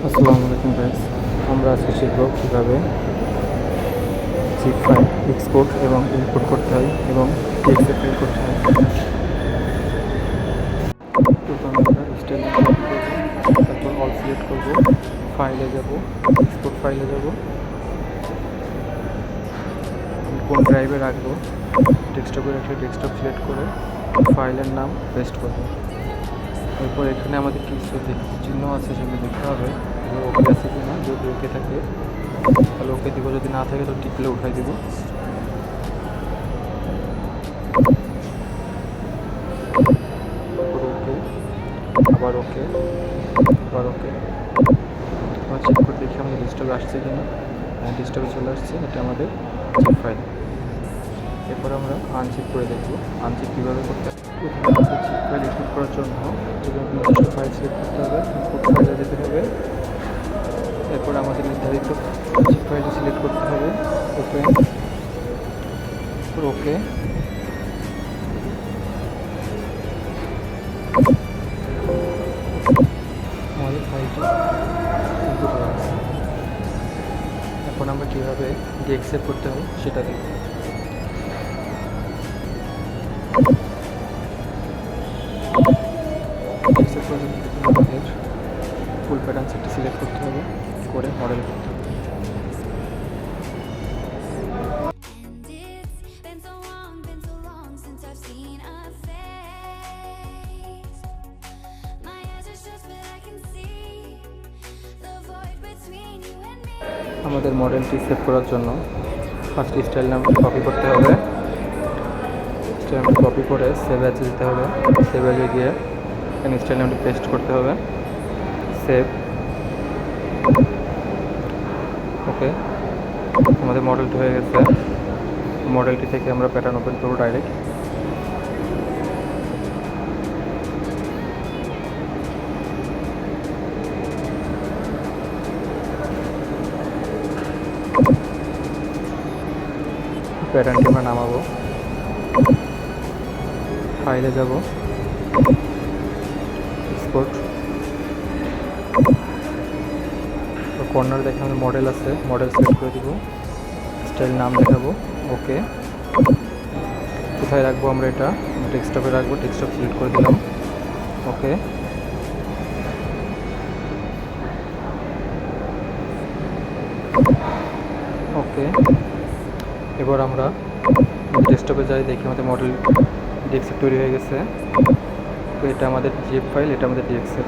আসসালামু আলাইকুম গাইস, আমরা আজকে শিখব কীভাবে জিপ ফাইল এক্সপোর্ট এবং ইম্পোর্ট করতে হয় এবং টেক্সটে ফাইল করতে হয়। প্রথমে আমরা স্টাইল কপি করব, তারপর অল সিলেক্ট করব, ফাইলে যাব, এক্সপোর্ট ফাইলে যাব, কোন ড্রাইভে রাখবো ডেস্কটপে রেখে ডেস্কটপ সিলেক্ট করে ফাইলের নাম পেস্ট করব। এরপর এখানে আমাদের কিছু চিহ্ন আছে সেগুলো দেখতে হবে ওকে আছে কি না। যদি ওকে থাকে তাহলে ওকে দিব, যদি না থাকে তো টিপলে উঠাই দিব। ওকে, আবার ওকে, আবার ওকে। আবার চেক করে দেখি আমাদের ডেস্কটপে আসছে কি না। ডেস্কটপে চলে আসছে, এটা আমাদের জিপ ফাইল। এরপর আমরা আনজিপ করে দেখব আনজিপ কীভাবে করতে হবে। জিপ ফাইল এক্সপোর্ট করার জন্য নির্দিষ্ট ফাইল সিলেক্ট করতে হবে, ইম্পোর্ট ফাইলে যেতে হবে। এরপর আমাদের নির্ধারিত জিপ ফাইলটি সিলেক্ট করতে হবে, ওপেন, ওকে। আমাদের ফাইলটি ইম্পোর্ট হয়ে গেছে। এখন আমরা কীভাবে ডিএক্সএফ করতে হবে সেটা দেখব। ডিএক্সএফ করার জন্য আমাদের ফুল প্যাটার্ন সেটটি সিলেক্ট করতে হবে, করে মডেল করতে হবে। আমাদের মডেলটি সেভ করার জন্য ফার্স্ট স্টাইল নামটি কপি করতে হবে। স্টাইল নামটি কপি করে সেভ অ্যাজে যেতে হবে। সেভ অ্যাজে গিয়ে এখানে স্টাইল নামটি পেস্ট করতে হবে, সেভ, ওকে। আমাদের মডেলটি হয়ে গেছে। মডেলটি থেকে আমরা প্যাটার্ন ওপেন করবো ডাইরেক্ট। প্যাটার্নটি আমরা নামাবো, ফাইলে যাব, এক্সপোর্ট, কর্নার দেখে আমাদের মডেল আছে, মডেল সিলেক্ট করে দিব, স্টাইল নাম দেখাবো, ওকে। কোথায় রাখবো আমরা, এটা ডেস্কটপে রাখবো, ডেস্কটপ সিলেক্ট করে দিলাম, ওকে। ওকে, এবার আমরা ডেস্কটপে যাই, দেখি আমাদের মডেল ডিএক্সএফ তৈরি হয়ে গেছে। তো এটা আমাদের জিপ ফাইল, এটা আমাদের ডিএক্সএফ।